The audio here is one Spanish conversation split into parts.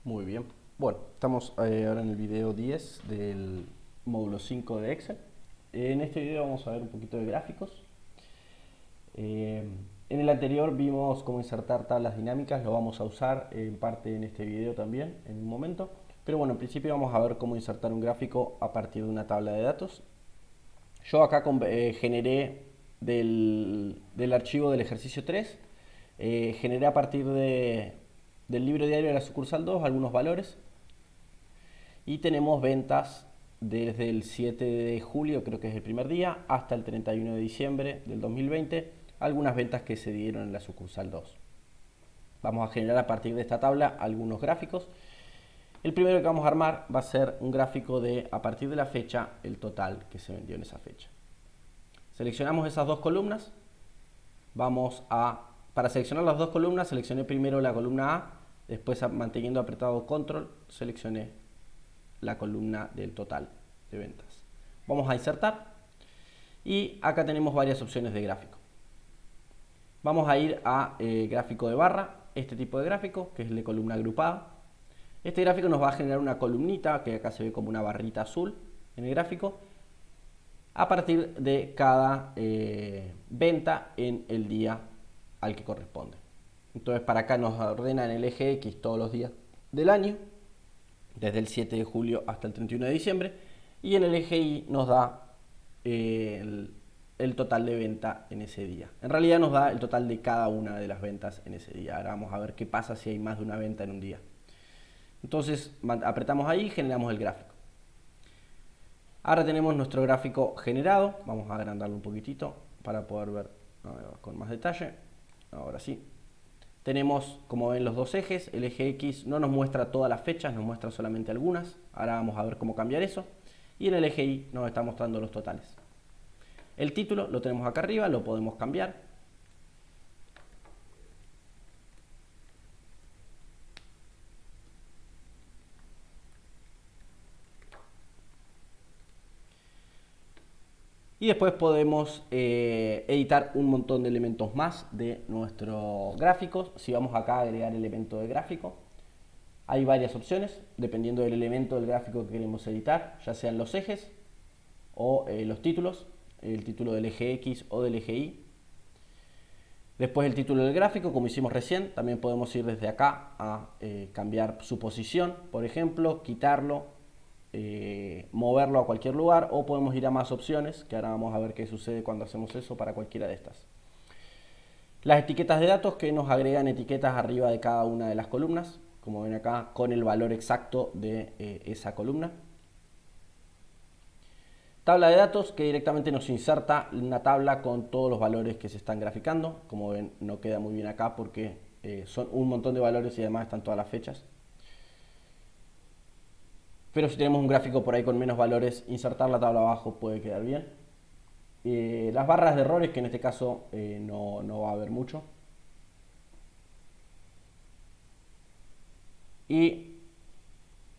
Muy bien. Bueno, estamos ahora en el video 10 del módulo 5 de Excel. En este video vamos a ver un poquito de gráficos. En el anterior vimos cómo insertar tablas dinámicas, lo vamos a usar en parte en este video también, en un momento. Pero bueno, en principio vamos a ver cómo insertar un gráfico a partir de una tabla de datos. Yo acá generé del archivo del ejercicio 3, generé a partir del libro diario de la sucursal 2 algunos valores. Y tenemos ventas desde el 7 de julio, creo que es el primer día, hasta el 31 de diciembre del 2020, algunas ventas que se dieron en la sucursal 2. Vamos a generar a partir de esta tabla algunos gráficos. El primero que vamos a armar va a ser un gráfico de, a partir de la fecha, el total que se vendió en esa fecha. Seleccionamos esas dos columnas. Para seleccionar las dos columnas, seleccioné primero la columna A, después manteniendo apretado Control, seleccioné la columna del total de ventas. Vamos a insertar y acá tenemos varias opciones de gráfico. Vamos a ir a gráfico de barra, este tipo de gráfico, que es el de columna agrupada. Este gráfico nos va a generar una columnita, que acá se ve como una barrita azul en el gráfico, a partir de cada venta en el día al que corresponde. Entonces para acá nos ordena en el eje X todos los días del año, desde el 7 de julio hasta el 31 de diciembre, y en el eje Y nos da el total de venta en ese día. En realidad nos da el total de cada una de las ventas en ese día. Ahora vamos a ver qué pasa si hay más de una venta en un día. Entonces apretamos ahí y generamos el gráfico. Ahora tenemos nuestro gráfico generado. Vamos a agrandarlo un poquitito para poder ver con más detalle. Ahora sí. Tenemos, como ven, los dos ejes. El eje X no nos muestra todas las fechas, nos muestra solamente algunas. Ahora vamos a ver cómo cambiar eso. Y en el eje Y nos está mostrando los totales. El título lo tenemos acá arriba, lo podemos cambiar. Y después podemos editar un montón de elementos más de nuestros gráficos. Si vamos acá a agregar elemento de gráfico, hay varias opciones, dependiendo del elemento del gráfico que queremos editar, ya sean los ejes o los títulos, el título del eje X o del eje Y. Después el título del gráfico, como hicimos recién, también podemos ir desde acá a cambiar su posición, por ejemplo, quitarlo, moverlo a cualquier lugar, o podemos ir a más opciones, que ahora vamos a ver qué sucede cuando hacemos eso para cualquiera de estas. Las etiquetas de datos, que nos agregan etiquetas arriba de cada una de las columnas, como ven acá, con el valor exacto de esa columna. Tabla de datos, que directamente nos inserta una tabla con todos los valores que se están graficando. Como ven, no queda muy bien acá porque son un montón de valores y además están todas las fechas. Pero si tenemos un gráfico por ahí con menos valores, insertar la tabla abajo puede quedar bien. Las barras de errores, que en este caso no va a haber mucho. Y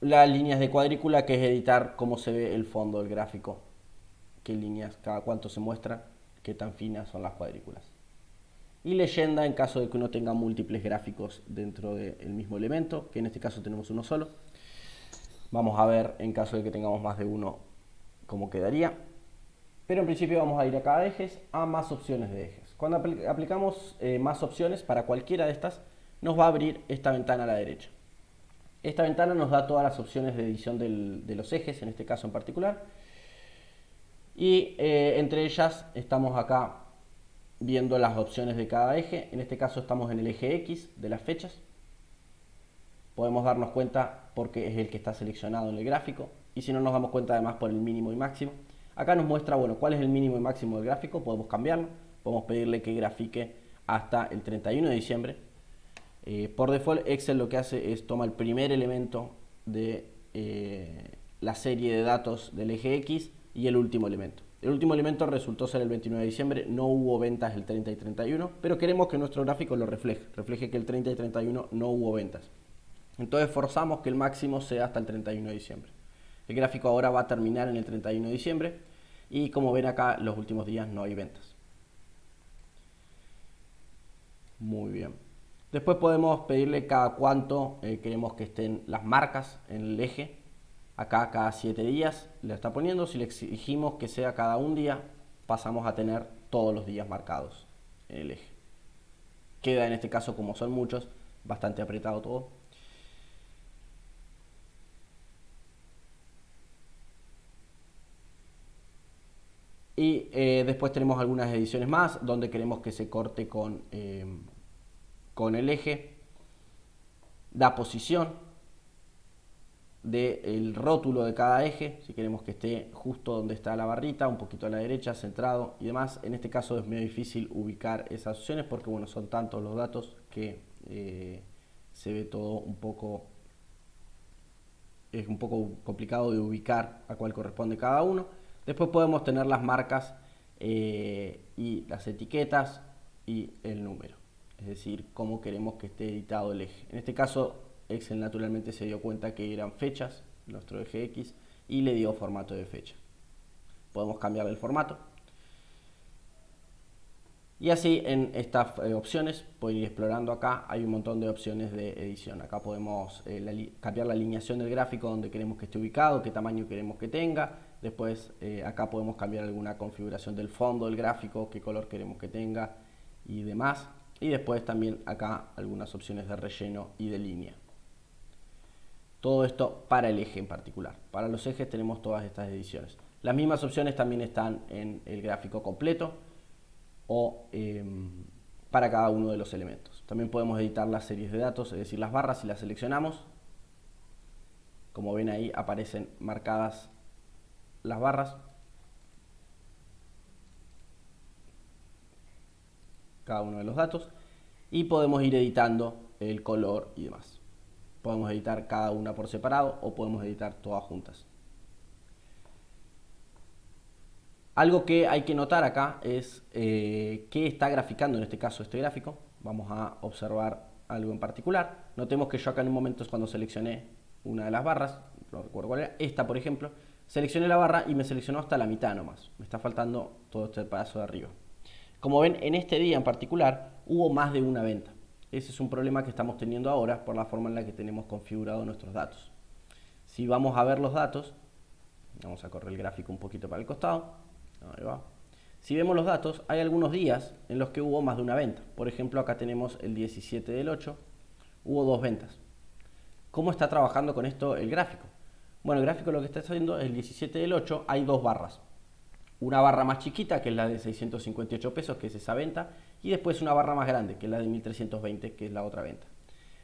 las líneas de cuadrícula, que es editar cómo se ve el fondo del gráfico. Qué líneas, cada cuánto se muestra, qué tan finas son las cuadrículas. Y leyenda en caso de que uno tenga múltiples gráficos dentro del mismo elemento, que en este caso tenemos uno solo. Vamos a ver en caso de que tengamos más de uno cómo quedaría. Pero en principio vamos a ir acá a ejes, a más opciones de ejes. Cuando aplicamos más opciones para cualquiera de estas, nos va a abrir esta ventana a la derecha. Esta ventana nos da todas las opciones de edición de los ejes, en este caso en particular. Y entre ellas estamos acá viendo las opciones de cada eje. En este caso estamos en el eje X de las fechas. Podemos darnos cuenta porque es el que está seleccionado en el gráfico. Y si no, nos damos cuenta además por el mínimo y máximo. Acá nos muestra, bueno, cuál es el mínimo y máximo del gráfico. Podemos cambiarlo. Podemos pedirle que grafique hasta el 31 de diciembre. Por default, Excel lo que hace es toma el primer elemento de la serie de datos del eje X y el último elemento. El último elemento resultó ser el 29 de diciembre, no hubo ventas el 30 y 31, pero queremos que nuestro gráfico lo refleje que el 30 y 31 no hubo ventas. Entonces forzamos que el máximo sea hasta el 31 de diciembre. El gráfico ahora va a terminar en el 31 de diciembre y como ven acá, los últimos días no hay ventas. Muy bien. Después podemos pedirle cada cuánto queremos que estén las marcas en el eje. Acá cada 7 días le está poniendo. Si le exigimos que sea cada un día, pasamos a tener todos los días marcados en el eje. Queda en este caso, como son muchos, bastante apretado todo. Y después tenemos algunas ediciones más donde queremos que se corte con el eje, la posición del rótulo de cada eje, si queremos que esté justo donde está la barrita, un poquito a la derecha, centrado y demás. En este caso es medio difícil ubicar esas opciones porque bueno, son tantos los datos que se ve todo es un poco complicado de ubicar a cuál corresponde cada uno. Después podemos tener las marcas y las etiquetas y el número, es decir, cómo queremos que esté editado el eje. En este caso Excel naturalmente se dio cuenta que eran fechas, nuestro eje X, y le dio formato de fecha. Podemos cambiar el formato. Y así en estas opciones, pueden ir explorando acá, hay un montón de opciones de edición. Acá podemos cambiar la alineación del gráfico donde queremos que esté ubicado, qué tamaño queremos que tenga. Después acá podemos cambiar alguna configuración del fondo del gráfico, qué color queremos que tenga y demás. Y después también acá algunas opciones de relleno y de línea. Todo esto para el eje en particular. Para los ejes tenemos todas estas ediciones. Las mismas opciones también están en el gráfico completo o para cada uno de los elementos. También podemos editar las series de datos, es decir, las barras si las seleccionamos. Como ven ahí aparecen marcadas las barras. Cada uno de los datos. Y podemos ir editando el color y demás. Podemos editar cada una por separado o podemos editar todas juntas. Algo que hay que notar acá es qué está graficando en este caso este gráfico. Vamos a observar algo en particular. Notemos que yo acá en un momento es cuando seleccioné una de las barras, no recuerdo cuál era, esta por ejemplo, seleccioné la barra y me seleccionó hasta la mitad nomás. Me está faltando todo este pedazo de arriba. Como ven, en este día en particular hubo más de una venta. Ese es un problema que estamos teniendo ahora por la forma en la que tenemos configurado nuestros datos. Si vamos a ver los datos, vamos a correr el gráfico un poquito para el costado. Ahí va. Si vemos los datos, hay algunos días en los que hubo más de una venta. Por ejemplo, acá tenemos el 17 del 8, hubo 2 ventas. ¿Cómo está trabajando con esto el gráfico? Bueno, el gráfico lo que está haciendo es el 17 del 8, hay 2 barras. Una barra más chiquita, que es la de 658 pesos, que es esa venta, y después una barra más grande, que es la de 1320, que es la otra venta.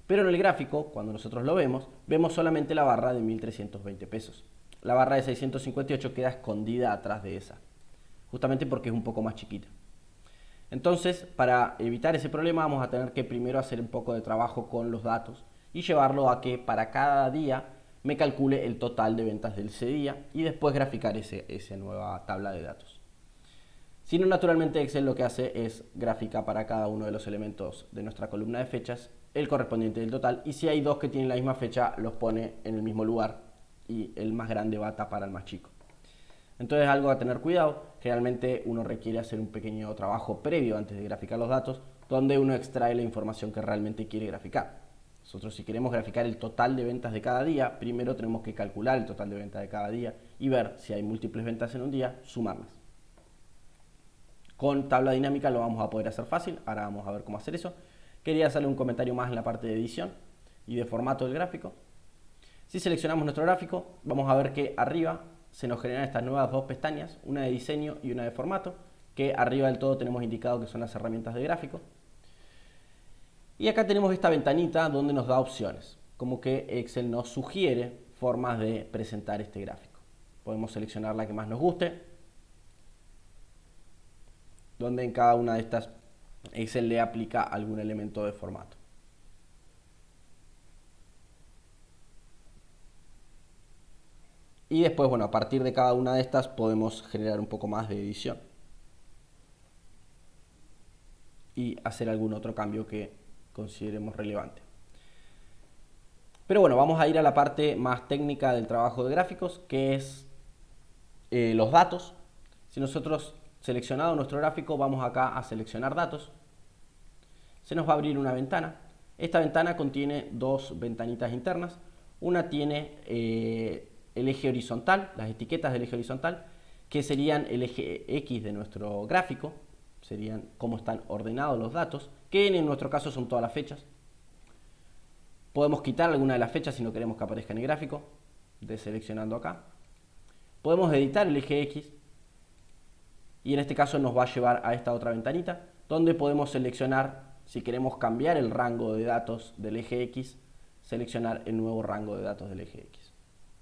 Pero en el gráfico, cuando nosotros lo vemos, vemos solamente la barra de 1320 pesos. La barra de 658 queda escondida atrás de esa, justamente porque es un poco más chiquita. Entonces, para evitar ese problema vamos a tener que primero hacer un poco de trabajo con los datos y llevarlo a que para cada día me calcule el total de ventas de ese día y después graficar esa nueva tabla de datos. Si no, naturalmente Excel lo que hace es graficar para cada uno de los elementos de nuestra columna de fechas el correspondiente del total, y si hay dos que tienen la misma fecha los pone en el mismo lugar y el más grande va a tapar al más chico. Entonces, algo a tener cuidado. Generalmente uno requiere hacer un pequeño trabajo previo antes de graficar los datos, donde uno extrae la información que realmente quiere graficar. Nosotros, si queremos graficar el total de ventas de cada día, primero tenemos que calcular el total de ventas de cada día y ver si hay múltiples ventas en un día, sumarlas. Con tabla dinámica lo vamos a poder hacer fácil. Ahora vamos a ver cómo hacer eso. Quería hacerle un comentario más en la parte de edición y de formato del gráfico. Si seleccionamos nuestro gráfico, vamos a ver que arriba se nos generan estas nuevas 2 pestañas, una de diseño y una de formato, que arriba del todo tenemos indicado que son las herramientas de gráfico. Y acá tenemos esta ventanita donde nos da opciones, como que Excel nos sugiere formas de presentar este gráfico. Podemos seleccionar la que más nos guste, donde en cada una de estas Excel le aplica algún elemento de formato. Y después, bueno, a partir de cada una de estas podemos generar un poco más de edición y hacer algún otro cambio que consideremos relevante. Pero bueno, vamos a ir a la parte más técnica del trabajo de gráficos, que es los datos. Si nosotros seleccionado nuestro gráfico, vamos acá a seleccionar datos. Se nos va a abrir una ventana Esta ventana contiene dos ventanitas internas. Una tiene el eje horizontal, las etiquetas del eje horizontal, que serían el eje X de nuestro gráfico, serían cómo están ordenados los datos, que en nuestro caso son todas las fechas. Podemos quitar alguna de las fechas si no queremos que aparezca en el gráfico, deseleccionando acá. Podemos editar el eje X, y en este caso nos va a llevar a esta otra ventanita, donde podemos seleccionar, si queremos cambiar el rango de datos del eje X, seleccionar el nuevo rango de datos del eje X.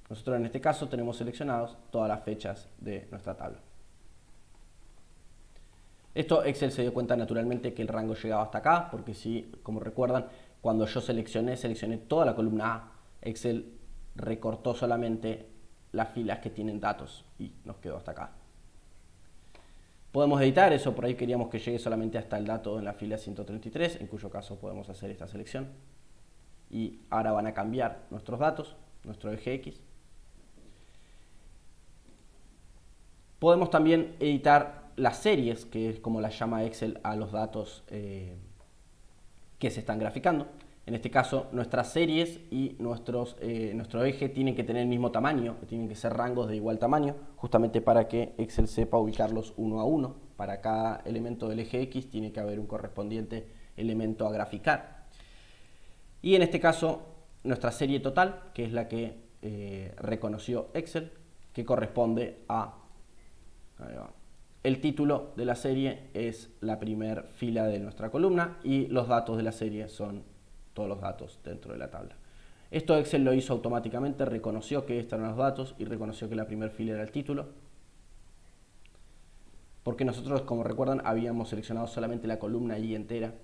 Nosotros en este caso tenemos seleccionados todas las fechas de nuestra tabla. Esto Excel se dio cuenta naturalmente que el rango llegaba hasta acá, porque si, como recuerdan, cuando yo seleccioné toda la columna A, Excel recortó solamente las filas que tienen datos y nos quedó hasta acá. Podemos editar eso, por ahí queríamos que llegue solamente hasta el dato en la fila 133, en cuyo caso podemos hacer esta selección. Y ahora van a cambiar nuestros datos, nuestro eje X. Podemos también editar las series, que es como las llama Excel a los datos que se están graficando. En este caso, nuestras series y nuestro eje tienen que tener el mismo tamaño, tienen que ser rangos de igual tamaño, justamente para que Excel sepa ubicarlos uno a uno. Para cada elemento del eje X tiene que haber un correspondiente elemento a graficar. Y en este caso, nuestra serie total, que es la que reconoció Excel, que corresponde a... Ahí va. El título de la serie es la primera fila de nuestra columna y los datos de la serie son todos los datos dentro de la tabla. Esto Excel lo hizo automáticamente, reconoció que estos eran los datos y reconoció que la primera fila era el título. Porque nosotros, como recuerdan, habíamos seleccionado solamente la columna I entera.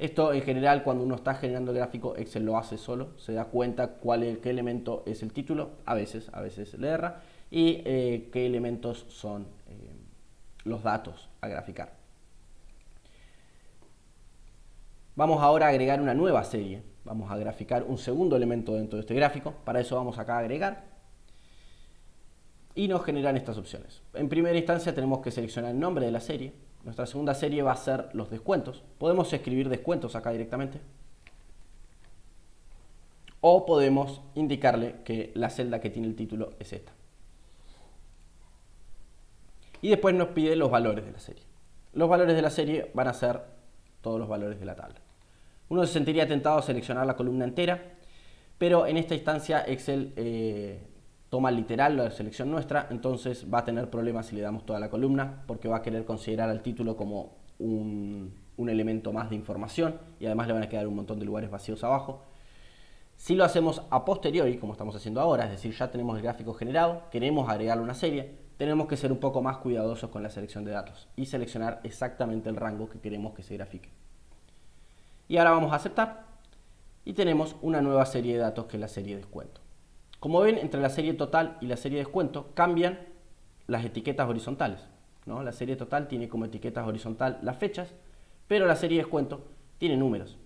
Esto en general cuando uno está generando el gráfico, Excel lo hace solo, se da cuenta qué elemento es el título, a veces le erra, y qué elementos son los datos a graficar. Vamos ahora a agregar una nueva serie, vamos a graficar un segundo elemento dentro de este gráfico, para eso vamos acá a agregar y nos generan estas opciones. En primera instancia tenemos que seleccionar el nombre de la serie, nuestra segunda serie va a ser los descuentos, podemos escribir descuentos acá directamente o podemos indicarle que la celda que tiene el título es esta. Y después nos pide los valores de la serie. Los valores de la serie van a ser todos los valores de la tabla. Uno se sentiría tentado a seleccionar la columna entera, pero en esta instancia Excel toma literal la selección nuestra, entonces va a tener problemas si le damos toda la columna, porque va a querer considerar al título como un elemento más de información y además le van a quedar un montón de lugares vacíos abajo. Si lo hacemos a posteriori, como estamos haciendo ahora, es decir, ya tenemos el gráfico generado, queremos agregarle una serie, tenemos que ser un poco más cuidadosos con la selección de datos y seleccionar exactamente el rango que queremos que se grafique. Y ahora vamos a aceptar y tenemos una nueva serie de datos que es la serie descuento. Como ven, entre la serie total y la serie descuento cambian las etiquetas horizontales, ¿no? La serie total tiene como etiquetas horizontal las fechas, pero la serie descuento tiene números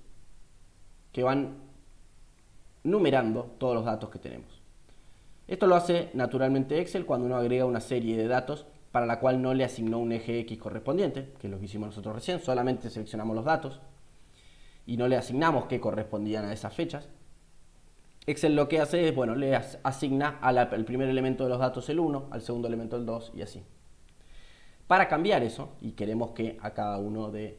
que van numerando todos los datos que tenemos. Esto lo hace naturalmente Excel cuando uno agrega una serie de datos para la cual no le asignó un eje X correspondiente, que es lo que hicimos nosotros recién, solamente seleccionamos los datos y no le asignamos qué correspondían a esas fechas. Excel lo que hace es, bueno, le asigna al primer elemento de los datos el 1, al segundo elemento el 2 y así. Para cambiar eso, y queremos que a cada uno de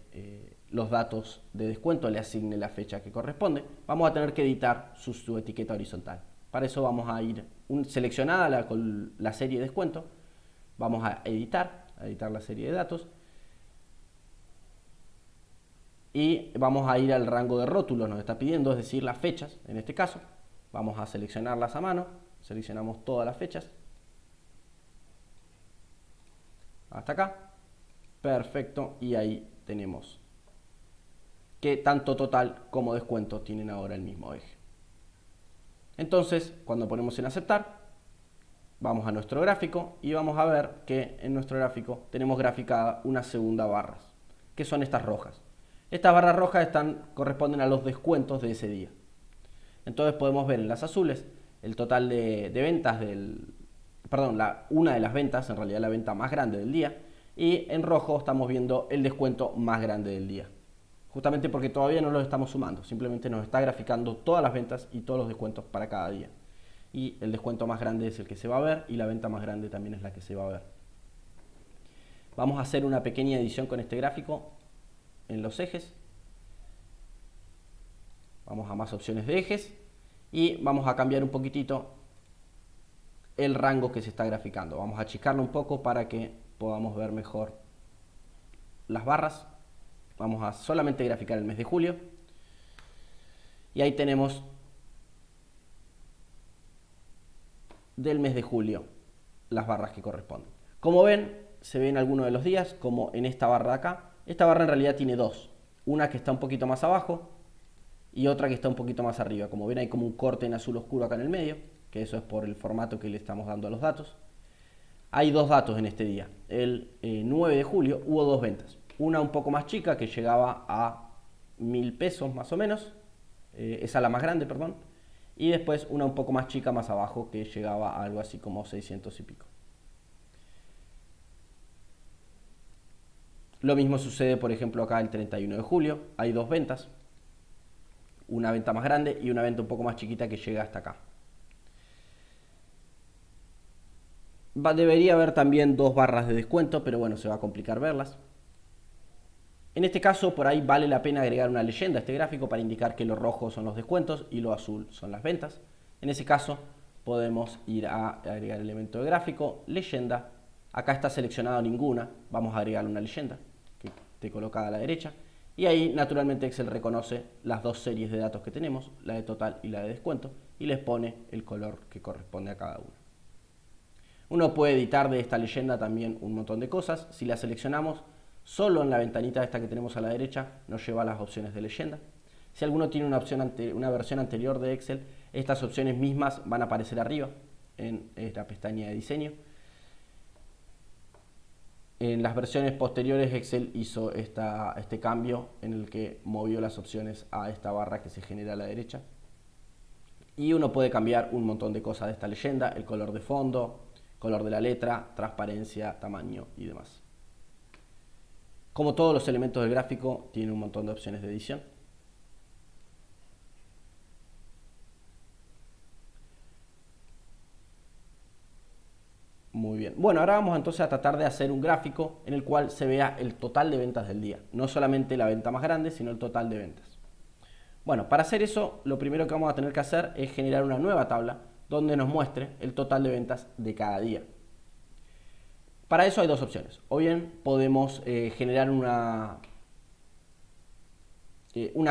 los datos de descuento le asigne la fecha que corresponde, vamos a tener que editar su etiqueta horizontal. Para eso vamos a ir, seleccionada la serie de descuento, vamos a editar la serie de datos y vamos a ir al rango de rótulos, nos está pidiendo, es decir, las fechas, en este caso. Vamos a seleccionarlas a mano, seleccionamos todas las fechas. Hasta acá. Perfecto, y ahí tenemos que tanto total como descuento tienen ahora el mismo eje. Entonces, cuando ponemos en aceptar, vamos a nuestro gráfico y vamos a ver que en nuestro gráfico tenemos graficada una segunda barra, que son estas rojas. Estas barras rojas corresponden a los descuentos de ese día. Entonces podemos ver en las azules el total de ventas una de las ventas, en realidad la venta más grande del día, y en rojo estamos viendo el descuento más grande del día. justamente porque todavía no los estamos sumando, simplemente nos está graficando todas las ventas y todos los descuentos para cada día. Y el descuento más grande es el que se va a ver y la venta más grande también es la que se va a ver. Vamos a hacer una pequeña edición con este gráfico en los ejes. Vamos a más opciones de ejes y vamos a cambiar un poquitito el rango que se está graficando. Vamos a achicarlo un poco para que podamos ver mejor las barras. Vamos a solamente graficar el mes de julio y ahí tenemos del mes de julio las barras que corresponden. Como ven, se ven algunos de los días, como en esta barra de acá. Esta barra en realidad tiene dos, una que está un poquito más abajo y otra que está un poquito más arriba. Como ven, hay como un corte en azul oscuro acá en el medio, que eso es por el formato que le estamos dando a los datos. Hay dos datos en este día. El 9 de julio hubo dos ventas. Una un poco más chica, que llegaba a 1000 pesos más o menos. Esa la más grande, perdón. Y después una un poco más chica más abajo, que llegaba a algo así como 600 y pico. Lo mismo sucede, por ejemplo, acá el 31 de julio. Hay dos ventas. Una venta más grande y una venta un poco más chiquita que llega hasta acá. Debería haber también dos barras de descuento, pero bueno, se va a complicar verlas. En este caso, por ahí vale la pena agregar una leyenda a este gráfico para indicar que lo rojo son los descuentos y lo azul son las ventas. En ese caso, podemos ir a agregar el elemento de gráfico, leyenda. Acá está seleccionado ninguna, vamos a agregar una leyenda que esté colocada a la derecha. Y ahí, naturalmente, Excel reconoce las dos series de datos que tenemos, la de total y la de descuento, y les pone el color que corresponde a cada uno. Uno puede editar de esta leyenda también un montón de cosas. Si la seleccionamos, solo en la ventanita esta que tenemos a la derecha nos lleva a las opciones de leyenda. Si alguno tiene una versión anterior de Excel, estas opciones mismas van a aparecer arriba en la pestaña de diseño. En las versiones posteriores Excel hizo este cambio en el que movió las opciones a esta barra que se genera a la derecha. Y uno puede cambiar un montón de cosas de esta leyenda, el color de fondo, color de la letra, transparencia, tamaño y demás. Como todos los elementos del gráfico, tiene un montón de opciones de edición. Muy bien. Bueno, ahora vamos entonces a tratar de hacer un gráfico en el cual se vea el total de ventas del día. No solamente la venta más grande, sino el total de ventas. Bueno, para hacer eso, lo primero que vamos a tener que hacer es generar una nueva tabla donde nos muestre el total de ventas de cada día. Para eso hay dos opciones. O bien podemos generar una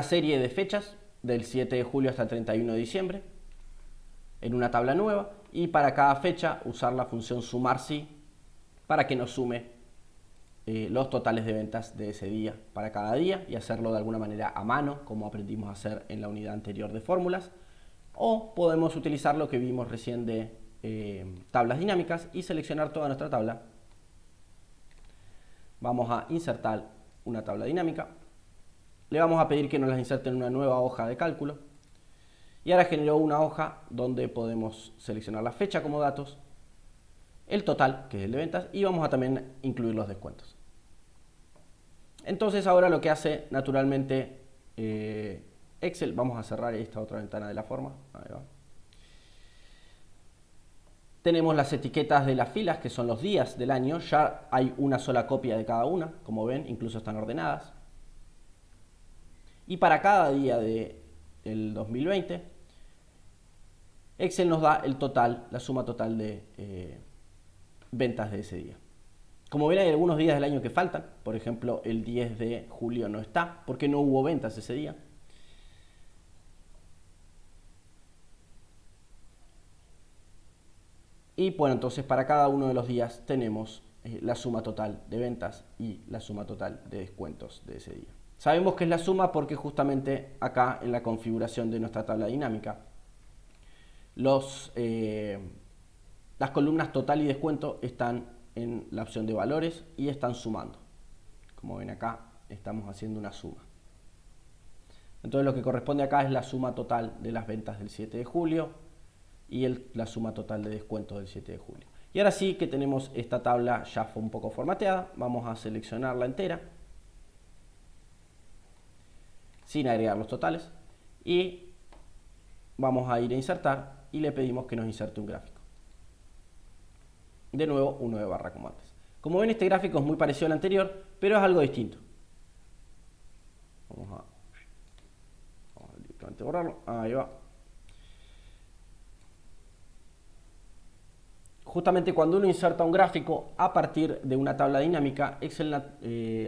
serie de fechas del 7 de julio hasta el 31 de diciembre en una tabla nueva y para cada fecha usar la función sumar si para que nos sume los totales de ventas de ese día para cada día y hacerlo de alguna manera a mano, como aprendimos a hacer en la unidad anterior de fórmulas, o podemos utilizar lo que vimos recién de tablas dinámicas y seleccionar toda nuestra tabla. Vamos a insertar una tabla dinámica, le vamos a pedir que nos las inserte en una nueva hoja de cálculo y ahora generó una hoja donde podemos seleccionar la fecha como datos, el total, que es el de ventas, y vamos a también incluir los descuentos. Entonces ahora lo que hace naturalmente Excel, vamos a cerrar esta otra ventana de la forma, ahí va. Tenemos las etiquetas de las filas, que son los días del año, ya hay una sola copia de cada una, como ven, incluso están ordenadas. Y para cada día del 2020, Excel nos da el total, la suma total de ventas de ese día. Como ven, hay algunos días del año que faltan. Por ejemplo, el 10 de julio no está porque no hubo ventas ese día. Y bueno, entonces para cada uno de los días tenemos la suma total de ventas y la suma total de descuentos de ese día. Sabemos que es la suma porque justamente acá en la configuración de nuestra tabla dinámica las columnas total y descuento están en la opción de valores y están sumando. Como ven acá, estamos haciendo una suma. Entonces lo que corresponde acá es la suma total de las ventas del 7 de julio y la suma total de descuentos del 7 de julio. Y ahora sí que tenemos esta tabla ya un poco formateada, vamos a seleccionarla entera. sin agregar los totales. Y vamos a ir a insertar y le pedimos que nos inserte un gráfico. De nuevo, uno de barra como antes. Como ven, este gráfico es muy parecido al anterior, pero es algo distinto. Vamos a directamente borrarlo. Ahí va. Justamente cuando uno inserta un gráfico a partir de una tabla dinámica, Excel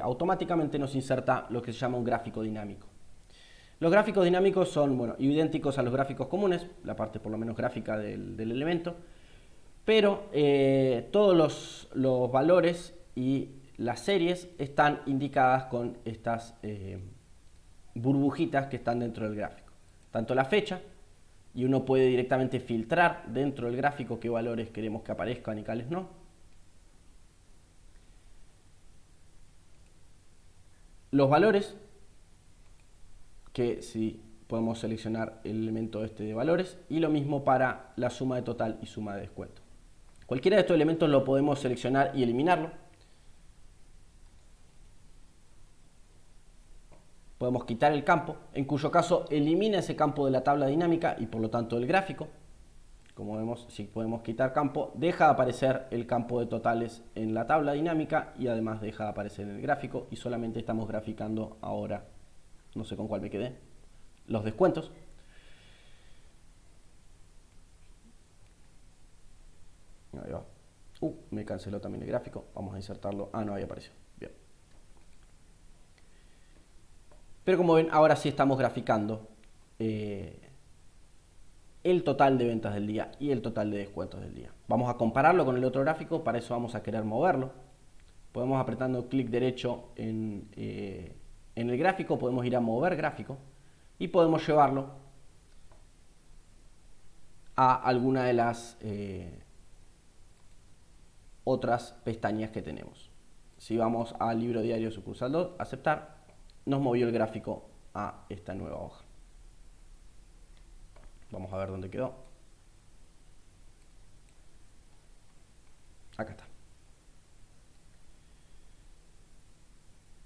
automáticamente nos inserta lo que se llama un gráfico dinámico. Los gráficos dinámicos son, bueno, idénticos a los gráficos comunes, la parte por lo menos gráfica del elemento, pero todos los valores y las series están indicadas con estas burbujitas que están dentro del gráfico. Tanto la fecha, y uno puede directamente filtrar dentro del gráfico qué valores queremos que aparezcan y cuáles no. Los valores, que sí podemos seleccionar el elemento este de valores, y lo mismo para la suma de total y suma de descuento. Cualquiera de estos elementos lo podemos seleccionar y eliminarlo. Podemos quitar el campo, en cuyo caso elimina ese campo de la tabla dinámica y por lo tanto del gráfico. Como vemos, si podemos quitar campo, deja de aparecer el campo de totales en la tabla dinámica y además deja de aparecer en el gráfico y solamente estamos graficando ahora, no sé con cuál me quedé, los descuentos. Ahí va. Me canceló también el gráfico. Vamos a insertarlo. No había aparecido. Bien. Pero como ven, ahora sí estamos graficando el total de ventas del día y el total de descuentos del día. Vamos a compararlo con el otro gráfico. Para eso vamos a querer moverlo. Podemos apretando clic derecho en el gráfico, podemos ir a mover gráfico y podemos llevarlo a alguna de las otras pestañas que tenemos. Si vamos al libro diario sucursal 2, aceptar, nos movió el gráfico a esta nueva hoja. Vamos a ver dónde quedó. Acá está.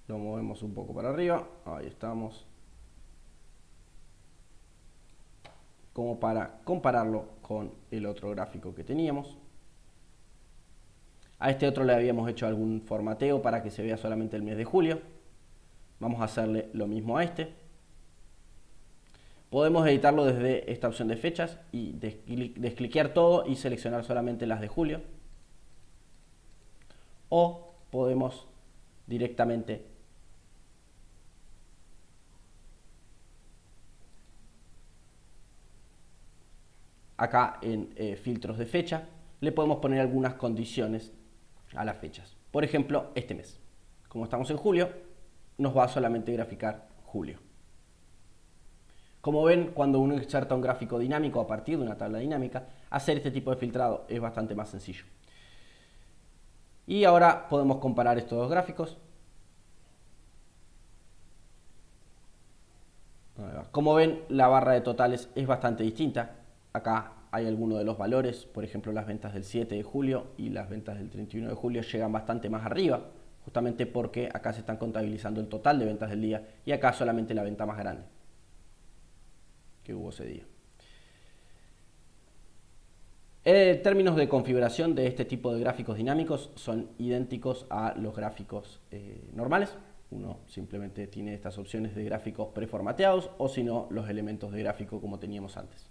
Lo movemos un poco para arriba. Ahí estamos. Como para compararlo con el otro gráfico que teníamos. A este otro le habíamos hecho algún formateo para que se vea solamente el mes de julio. Vamos a hacerle lo mismo a este. Podemos editarlo desde esta opción de fechas y descliquear todo y seleccionar solamente las de julio. O podemos directamente acá en filtros de fecha le podemos poner algunas condiciones a las fechas. Por ejemplo, este mes. Como estamos en julio, nos va a solamente graficar julio. Como ven, cuando uno inserta un gráfico dinámico a partir de una tabla dinámica, hacer este tipo de filtrado es bastante más sencillo. Y ahora podemos comparar estos dos gráficos. Como ven, la barra de totales es bastante distinta. Acá hay algunos de los valores, por ejemplo las ventas del 7 de julio y las ventas del 31 de julio llegan bastante más arriba, justamente porque acá se están contabilizando el total de ventas del día y acá solamente la venta más grande que hubo ese día. Términos de configuración de este tipo de gráficos dinámicos son idénticos a los gráficos normales. Uno simplemente tiene estas opciones de gráficos preformateados o si no los elementos de gráfico como teníamos antes.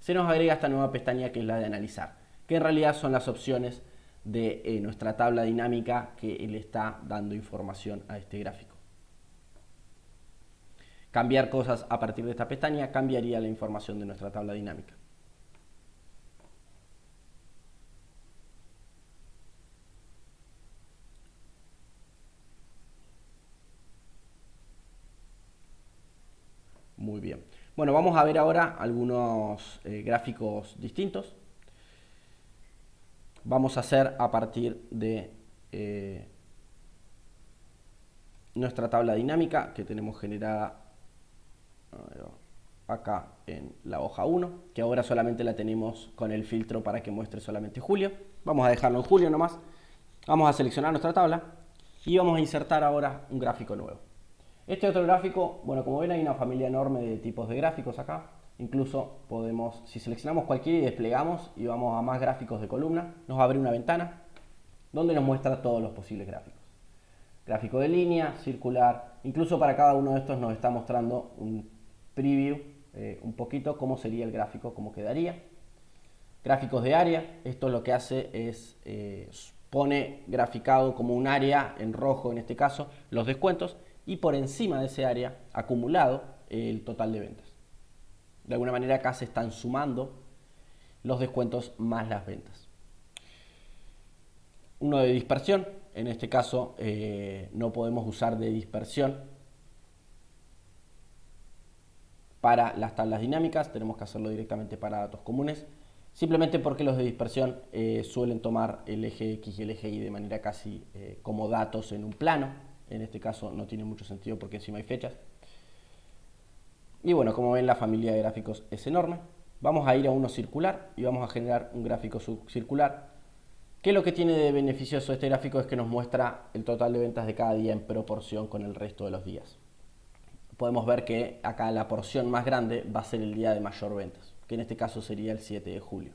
Se nos agrega esta nueva pestaña que es la de analizar, que en realidad son las opciones de nuestra tabla dinámica que le está dando información a este gráfico. Cambiar cosas a partir de esta pestaña cambiaría la información de nuestra tabla dinámica. Muy bien. Bueno, vamos a ver ahora algunos gráficos distintos. Vamos a hacer a partir de nuestra tabla dinámica que tenemos generada acá en la hoja 1, que ahora solamente la tenemos con el filtro para que muestre solamente julio. Vamos a dejarlo en julio nomás. Vamos a seleccionar nuestra tabla y vamos a insertar ahora un gráfico nuevo. Este otro gráfico, bueno, como ven hay una familia enorme de tipos de gráficos acá. Incluso podemos, si seleccionamos cualquiera y desplegamos y vamos a más gráficos de columna, nos abre una ventana donde nos muestra todos los posibles gráficos. Gráfico de línea, circular, incluso para cada uno de estos nos está mostrando un preview, un poquito cómo sería el gráfico, cómo quedaría. Gráficos de área, esto lo que hace es pone graficado como un área en rojo en este caso los descuentos y por encima de ese área acumulado el total de ventas. De alguna manera acá se están sumando los descuentos más las ventas. Uno de dispersión, en este caso no podemos usar de dispersión para las tablas dinámicas, tenemos que hacerlo directamente para datos comunes, simplemente porque los de dispersión suelen tomar el eje X y el eje Y de manera casi como datos en un plano. En este caso no tiene mucho sentido porque encima hay fechas. Y bueno, como ven la familia de gráficos es enorme. Vamos a ir a uno circular y vamos a generar un gráfico circular, que lo que tiene de beneficioso este gráfico es que nos muestra el total de ventas de cada día en proporción con el resto de los días. Podemos ver que acá la porción más grande va a ser el día de mayor ventas, que en este caso sería el 7 de julio.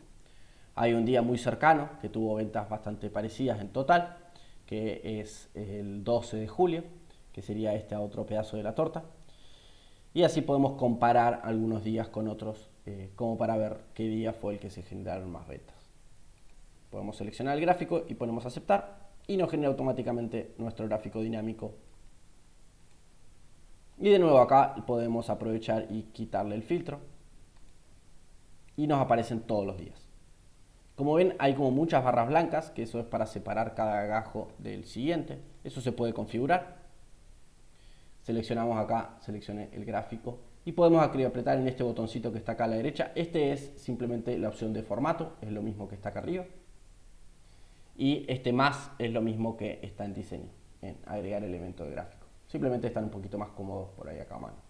Hay un día muy cercano que tuvo ventas bastante parecidas en total, que es el 12 de julio, que sería este otro pedazo de la torta. Y así podemos comparar algunos días con otros, como para ver qué día fue el que se generaron más ventas. Podemos seleccionar el gráfico y ponemos aceptar y nos genera automáticamente nuestro gráfico dinámico. Y de nuevo acá podemos aprovechar y quitarle el filtro y nos aparecen todos los días. Como ven hay como muchas barras blancas, que eso es para separar cada gajo del siguiente. Eso se puede configurar. Seleccionamos acá, seleccioné el gráfico y podemos apretar en este botoncito que está acá a la derecha. Este es simplemente la opción de formato, es lo mismo que está acá arriba. Y este más es lo mismo que está en diseño, en agregar elemento de gráfico. Simplemente están un poquito más cómodos por ahí acá a mano.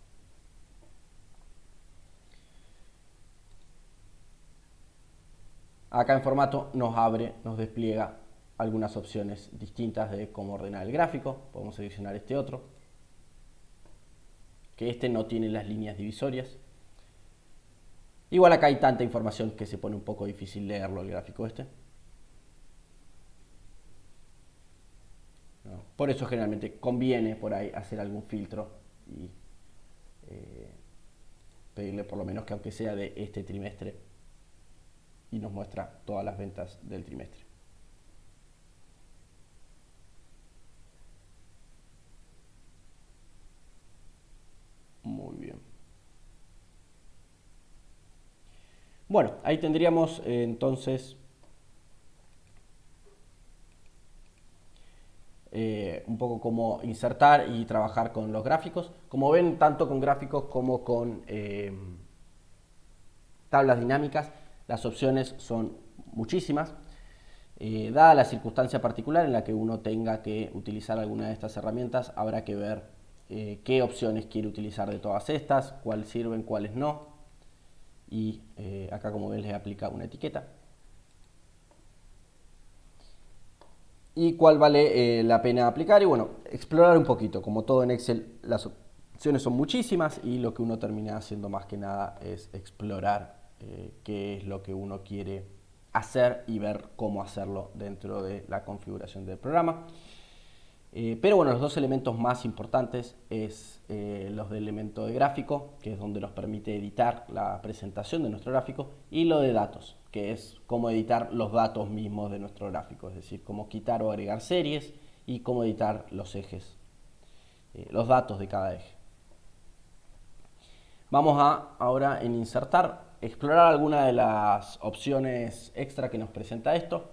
Acá en formato nos abre, nos despliega algunas opciones distintas de cómo ordenar el gráfico. Podemos seleccionar este otro, que este no tiene las líneas divisorias. Igual acá hay tanta información que se pone un poco difícil leerlo el gráfico este. Por eso generalmente conviene por ahí hacer algún filtro y pedirle por lo menos que aunque sea de este trimestre y nos muestra todas las ventas del trimestre. Muy bien. Bueno, ahí tendríamos entonces un poco cómo insertar y trabajar con los gráficos. Como ven, tanto con gráficos como con tablas dinámicas, las opciones son muchísimas. Dada la circunstancia particular en la que uno tenga que utilizar alguna de estas herramientas, habrá que ver qué opciones quiere utilizar de todas estas, cuáles sirven, cuáles no. Y acá, como ven, les aplica una etiqueta. Y cuál vale la pena aplicar y bueno, explorar un poquito. Como todo en Excel, las opciones son muchísimas y lo que uno termina haciendo más que nada es explorar qué es lo que uno quiere hacer y ver cómo hacerlo dentro de la configuración del programa. Pero bueno, los dos elementos más importantes es los del elemento de gráfico, que es donde nos permite editar la presentación de nuestro gráfico, y lo de datos, que es cómo editar los datos mismos de nuestro gráfico, es decir, cómo quitar o agregar series y cómo editar los ejes, los datos de cada eje. Vamos a ahora en insertar, explorar alguna de las opciones extra que nos presenta esto.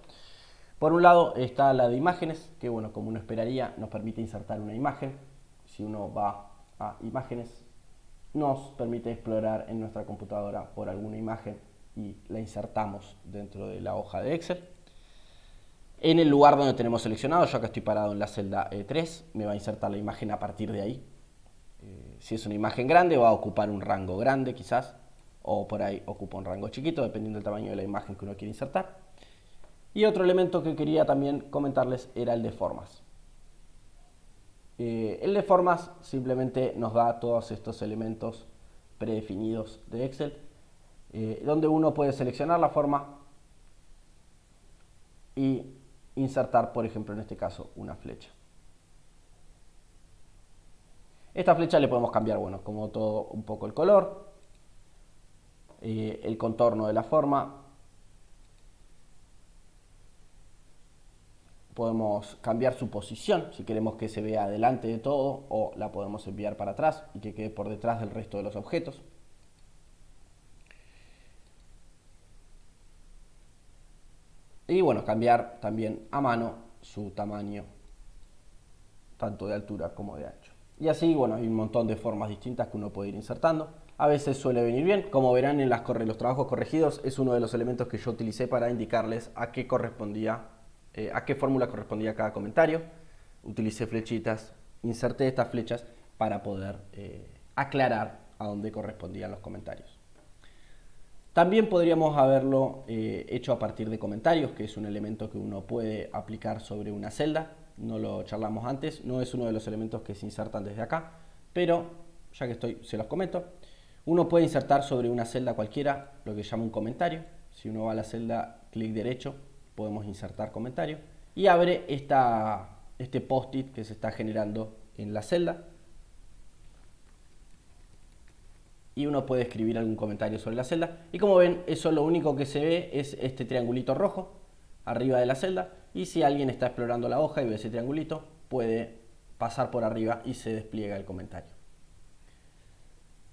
Por un lado está la de imágenes, que bueno, como uno esperaría, nos permite insertar una imagen. Si uno va a imágenes, nos permite explorar en nuestra computadora por alguna imagen y la insertamos dentro de la hoja de Excel. En el lugar donde tenemos seleccionado, yo acá estoy parado en la celda E3, me va a insertar la imagen a partir de ahí. Si es una imagen grande, va a ocupar un rango grande quizás, o por ahí ocupa un rango chiquito, dependiendo del tamaño de la imagen que uno quiere insertar. Y otro elemento que quería también comentarles era el de formas. El de formas simplemente nos da todos estos elementos predefinidos de Excel, donde uno puede seleccionar la forma y insertar, por ejemplo, en este caso, una flecha. Esta flecha le podemos cambiar, bueno, como todo, un poco el color, el contorno de la forma. Podemos cambiar su posición, si queremos que se vea delante de todo, o la podemos enviar para atrás y que quede por detrás del resto de los objetos. Y bueno, cambiar también a mano su tamaño, tanto de altura como de ancho. Y así, bueno, hay un montón de formas distintas que uno puede ir insertando. A veces suele venir bien, como verán en los trabajos corregidos, es uno de los elementos que yo utilicé para indicarles a qué correspondía, a qué fórmula correspondía cada comentario. Utilicé flechitas, inserté estas flechas para poder aclarar a dónde correspondían los comentarios. También podríamos haberlo hecho a partir de comentarios, que es un elemento que uno puede aplicar sobre una celda. No lo charlamos antes, no es uno de los elementos que se insertan desde acá, pero ya que estoy, se los comento. Uno puede insertar sobre una celda cualquiera lo que llama un comentario. Si uno va a la celda, clic derecho, podemos insertar comentario y abre este post-it que se está generando en la celda. Y uno puede escribir algún comentario sobre la celda. Y como ven, eso lo único que se ve es este triangulito rojo arriba de la celda. Y si alguien está explorando la hoja y ve ese triangulito, puede pasar por arriba y se despliega el comentario.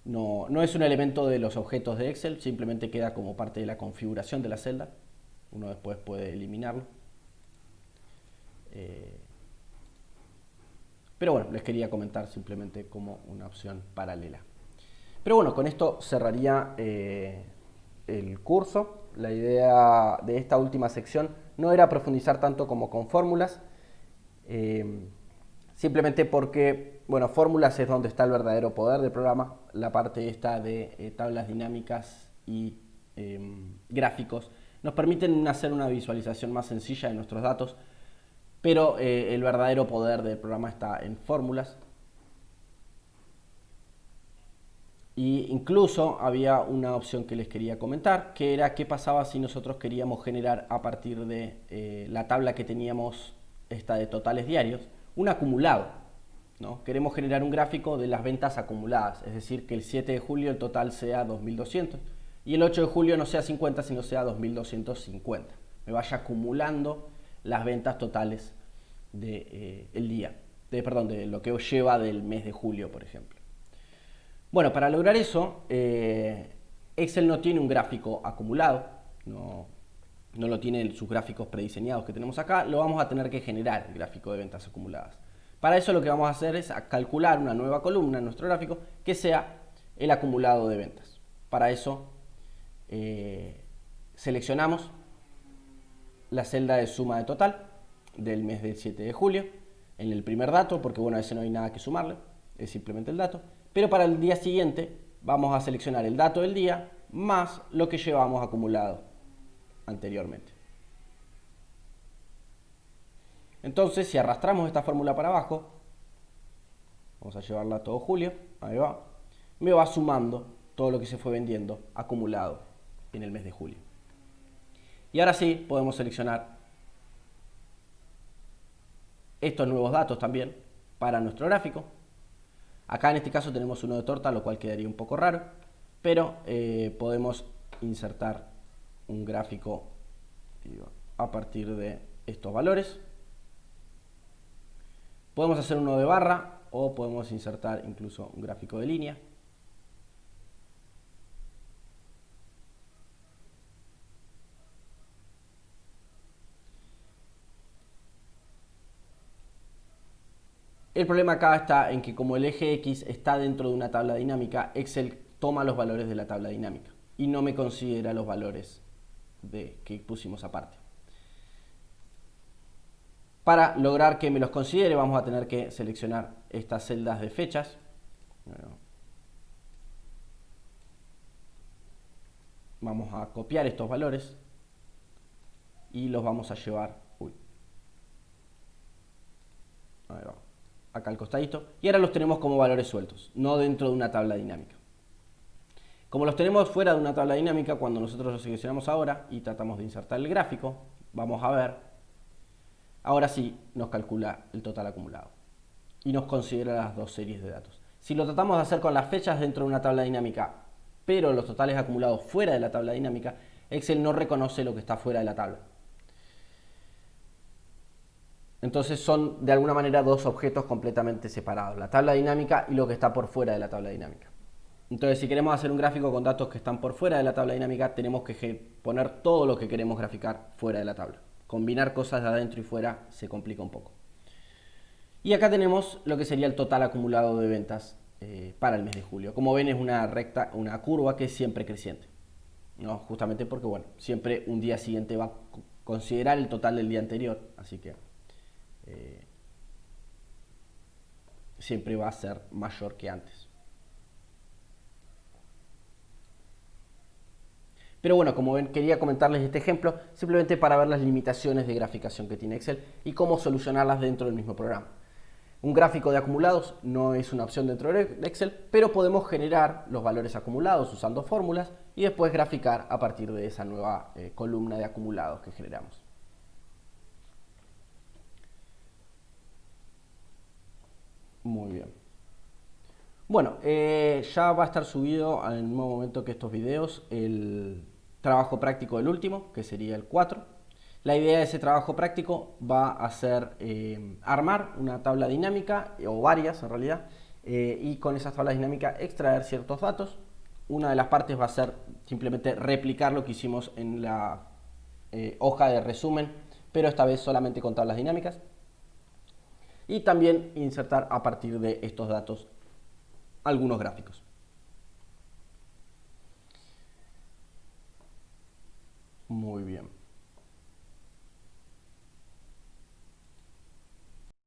No es un elemento de los objetos de Excel, simplemente queda como parte de la configuración de la celda. Uno después puede eliminarlo. Pero bueno, les quería comentar simplemente como una opción paralela. Pero bueno, con esto cerraría el curso. La idea de esta última sección no era profundizar tanto como con fórmulas, simplemente porque, bueno, fórmulas es donde está el verdadero poder del programa. La parte esta de tablas dinámicas y gráficos nos permiten hacer una visualización más sencilla de nuestros datos, pero el verdadero poder del programa está en fórmulas. Y incluso había una opción que les quería comentar, que era qué pasaba si nosotros queríamos generar a partir de la tabla que teníamos esta de totales diarios, un acumulado, ¿no? Queremos generar un gráfico de las ventas acumuladas, es decir, que el 7 de julio el total sea 2.200 y el 8 de julio no sea 50, sino sea 2.250. Me vaya acumulando las ventas totales de, el día, de lo que lleva del mes de julio, por ejemplo. Bueno, para lograr eso, Excel no tiene un gráfico acumulado, no lo tiene sus gráficos prediseñados que tenemos acá, lo vamos a tener que generar, el gráfico de ventas acumuladas. Para eso lo que vamos a hacer es calcular una nueva columna en nuestro gráfico que sea el acumulado de ventas. Para eso seleccionamos la celda de suma de total del mes del 7 de julio en el primer dato, porque bueno, a ese no hay nada que sumarle, es simplemente el dato. Pero para el día siguiente vamos a seleccionar el dato del día más lo que llevamos acumulado anteriormente. Entonces, si arrastramos esta fórmula para abajo, vamos a llevarla a todo julio, ahí va, me va sumando todo lo que se fue vendiendo acumulado en el mes de julio. Y ahora sí, podemos seleccionar estos nuevos datos también para nuestro gráfico. Acá en este caso tenemos uno de torta, lo cual quedaría un poco raro, pero podemos insertar un gráfico a partir de estos valores. Podemos hacer uno de barra o podemos insertar incluso un gráfico de línea. El problema acá está en que como el eje X está dentro de una tabla dinámica, Excel toma los valores de la tabla dinámica y no me considera los valores que pusimos aparte. Para lograr que me los considere vamos a tener que seleccionar estas celdas de fechas. Vamos a copiar estos valores y los vamos a llevar. Ahí va. acá al costadito, y ahora los tenemos como valores sueltos, no dentro de una tabla dinámica. Como los tenemos fuera de una tabla dinámica, cuando nosotros los seleccionamos ahora y tratamos de insertar el gráfico, vamos a ver, ahora sí nos calcula el total acumulado y nos considera las dos series de datos. Si lo tratamos de hacer con las fechas dentro de una tabla dinámica, pero los totales acumulados fuera de la tabla dinámica, Excel no reconoce lo que está fuera de la tabla. Entonces son de alguna manera dos objetos completamente separados, la tabla dinámica y lo que está por fuera de la tabla dinámica. Entonces si queremos hacer un gráfico con datos que están por fuera de la tabla dinámica, tenemos que poner todo lo que queremos graficar fuera de la tabla. Combinar cosas de adentro y fuera se complica un poco. Y acá tenemos lo que sería el total acumulado de ventas para el mes de julio. Como ven, es una recta, una curva que es siempre creciente, ¿no? Justamente porque, bueno, siempre un día siguiente va a considerar el total del día anterior, así que siempre va a ser mayor que antes. Pero bueno, como ven, quería comentarles este ejemplo simplemente para ver las limitaciones de graficación que tiene Excel y cómo solucionarlas dentro del mismo programa. Un gráfico de acumulados no es una opción dentro de Excel, pero podemos generar los valores acumulados usando fórmulas y después graficar a partir de esa nueva columna de acumulados que generamos. Muy bien. Bueno, ya va a estar subido en el mismo momento que estos videos el trabajo práctico del último, que sería el 4. La idea de ese trabajo práctico va a ser armar una tabla dinámica, o varias en realidad, y con esas tablas dinámicas extraer ciertos datos. Una de las partes va a ser simplemente replicar lo que hicimos en la hoja de resumen, pero esta vez solamente con tablas dinámicas. Y también insertar a partir de estos datos algunos gráficos. Muy bien.